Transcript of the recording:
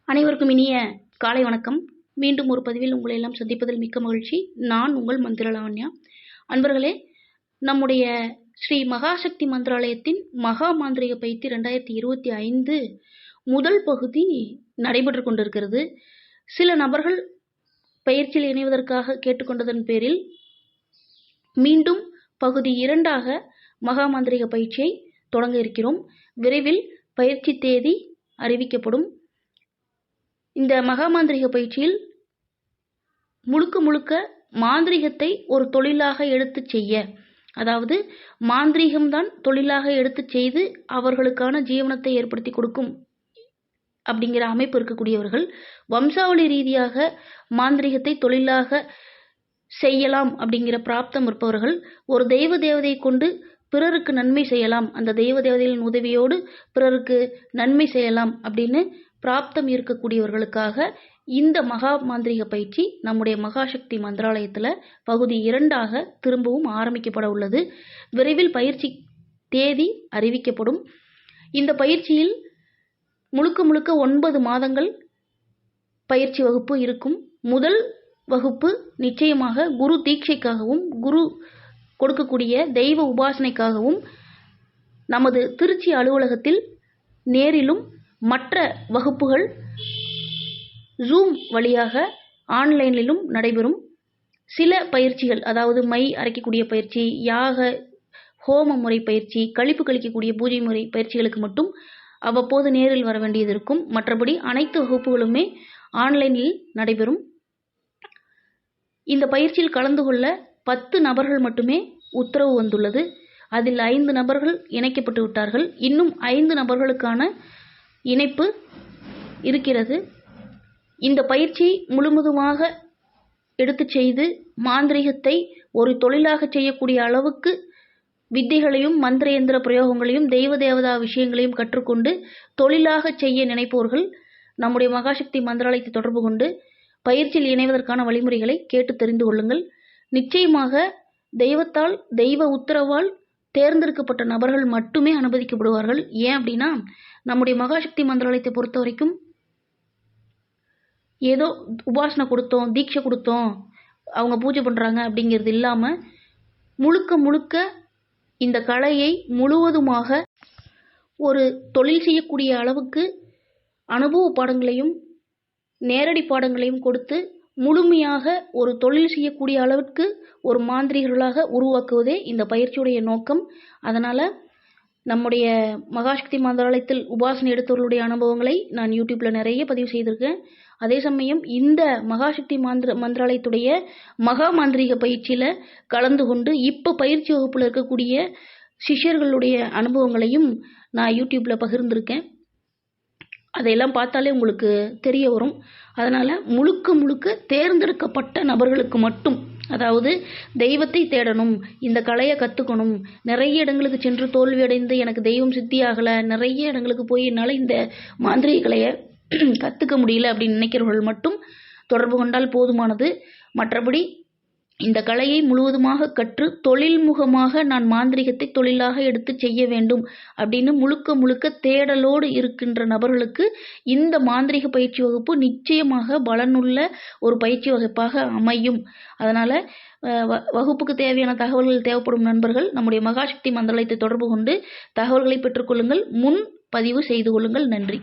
அனைவருக்கும் இனிய காலை வணக்கம். மீண்டும் ஒரு பதிவில் உங்களை எல்லாம் சந்திப்பதில் மிக்க மகிழ்ச்சி. நான் உங்கள் மந்திர லாவண்யா. அன்பர்களே, நம்முடைய ஸ்ரீ மகாசக்தி மந்திராலயத்தின் மகா மாந்திரிக பயிற்சி 2025 முதல் பகுதி நடைபெற்று கொண்டிருக்கிறது. சில நபர்கள் பயிற்சியில் இணைவதற்காக கேட்டுக்கொண்டதன் பேரில் மீண்டும் பகுதி 2ஆக மகா மாந்திரிக பயிற்சியை தொடங்க இருக்கிறோம். விரைவில் பயிற்சி தேதி அறிவிக்கப்படும். இந்த மகா மாந்திரிக பயிற்சியில் முழுக்க மாந்திரிகத்தை ஒரு தொழிலாக எடுத்து செய்ய, அதாவது மாந்திரீகம்தான் தொழிலாக எடுத்து செய்து அவர்களுக்கான ஜீவனத்தை ஏற்படுத்தி கொடுக்கும் அப்படிங்கிற அமைப்பு இருக்கக்கூடியவர்கள், வம்சாவளி ரீதியாக மாந்திரிகத்தை தொழிலாக செய்யலாம் அப்படிங்கிற பிராப்தம் இருப்பவர்கள், ஒரு தெய்வ தேவதையை கொண்டு பிறருக்கு நன்மை செய்யலாம், அந்த தெய்வ தேவதைகளின் உதவியோடு பிறருக்கு நன்மை செய்யலாம் அப்படின்னு பிராப்தம் இருக்கக்கூடியவர்களுக்காக இந்த மகா மாந்திரிக பயிற்சி நம்முடைய மகாசக்தி மந்திராலயத்தில் பகுதி 2ஆக திரும்பவும் ஆரம்பிக்கப்பட உள்ளது. விரைவில் பயிற்சி தேதி அறிவிக்கப்படும். இந்த பயிற்சியில் முழுக்க 9 மாதங்கள் பயிற்சி வகுப்பு இருக்கும். முதல் வகுப்பு நிச்சயமாக குரு தீட்சைக்காகவும் குரு கொடுக்கக்கூடிய தெய்வ உபாசனைக்காகவும் நமது திருச்சி அலுவலகத்தில் நேரிலும், மற்ற வகுப்புகள் ஜூம் வழியாக ஆன்லைனிலும் நடைபெறும். சில பயிற்சிகள், அதாவது மை அரைக்கக்கூடிய பயிற்சி, யாக ஹோம முறை பயிற்சி, கழிப்பு கழிக்கக்கூடிய பூஜை முறை பயிற்சிகளுக்கு மட்டும் அவ்வப்போது நேரில் வர வேண்டியது இருக்கும். மற்றபடி அனைத்து வகுப்புகளுமே ஆன்லைனில் நடைபெறும். இந்த பயிற்சியில் கலந்து கொள்ள 10 நபர்கள் மட்டுமே உத்தரவு வந்துள்ளது. அதில் 5 நபர்கள் இணைக்கப்பட்டு விட்டார்கள். இன்னும் 5 நபர்களுக்கான இணைப்பு இருக்கிறது. இந்த பயிற்சி முழுவதுமாக எடுத்து செய்து மாந்திரிகத்தை ஒரு தொழிலாக செய்யக்கூடிய அளவுக்கு வித்தைகளையும் மந்திர எந்திர பிரயோகங்களையும் தெய்வ தேவதா விஷயங்களையும் கற்றுக்கொண்டு தொழிலாக செய்ய நினைப்பவர்கள் நம்முடைய மகாசக்தி மந்திராலயத்தை தொடர்பு கொண்டு பயிற்சியில் இணைவதற்கான வழிமுறைகளை கேட்டு தெரிந்து கொள்ளுங்கள். நிச்சயமாக தெய்வத்தால், தெய்வ உத்தரவால் தேர்ந்தெடுக்கப்பட்ட நபர்கள் மட்டுமே அனுமதிக்கப்படுவார்கள். ஏன் அப்படின்னா, நம்முடைய மகாசக்தி மந்திராலயத்தை பொறுத்த வரைக்கும் ஏதோ உபாசனை கொடுத்தோம், தீட்சை கொடுத்தோம், அவங்க பூஜை பண்ணுறாங்க அப்படிங்கிறது இல்லாமல் முழுக்க இந்த கலையை முழுவதுமாக ஒரு தொழில் செய்யக்கூடிய அளவுக்கு அனுபவ பாடங்களையும் நேரடி பாடங்களையும் கொடுத்து முழுமையாக ஒரு தொழில் செய்யக்கூடிய அளவிற்கு ஒரு மாந்திரிகர்களாக உருவாக்குவதே இந்த பயிற்சியுடைய நோக்கம். அதனால் நம்முடைய மகாசக்தி மந்திராலயத்தில் உபாசனை எடுத்தவர்களுடைய அனுபவங்களை நான் யூடியூப்பில் நிறைய பதிவு செய்திருக்கேன். அதே சமயம் இந்த மகாசக்தி மந்திராலயத்துடைய மகா மாந்திரிக பயிற்சியில் கலந்து கொண்டு இப்போ பயிற்சி வகுப்பில் இருக்கக்கூடிய சிஷ்யர்களுடைய அனுபவங்களையும் நான் யூடியூப்பில் பகிர்ந்திருக்கேன். அதையெல்லாம் பார்த்தாலே உங்களுக்கு தெரிய வரும். அதனால் முழுக்க தேர்ந்தெடுக்கப்பட்ட நபர்களுக்கு மட்டும், அதாவது தெய்வத்தை தேடணும், இந்த கலையை கற்றுக்கணும், நிறைய இடங்களுக்கு சென்று தோல்வியடைந்து எனக்கு தெய்வம் சித்தியாகலை, நிறைய இடங்களுக்கு போய் என்னால் இந்த மாந்திரிக கலையை கற்றுக்க முடியல அப்படின்னு நினைக்கிறவர்கள் மட்டும் தொடர்பு கொண்டால் போதுமானது. மற்றபடி இந்த கலையை முழுவதுமாக கற்று தொழில்முகமாக நான் மாந்திரிகத்தை தொழிலாக எடுத்து செய்ய வேண்டும் அப்படின்னு முழுக்க தேடலோடு இருக்கின்ற நபர்களுக்கு இந்த மாந்திரிக பயிற்சி வகுப்பு நிச்சயமாக பலனுள்ள ஒரு பயிற்சி வகுப்பாக அமையும். அதனால் வகுப்புக்கு தேவையான தகவல்கள் தேவைப்படும் நண்பர்கள் நம்முடைய மகாசக்தி மந்திராலயத்தை தொடர்பு கொண்டு தகவல்களை பெற்றுக்கொள்ளுங்கள். முன் பதிவு செய்து கொள்ளுங்கள். நன்றி.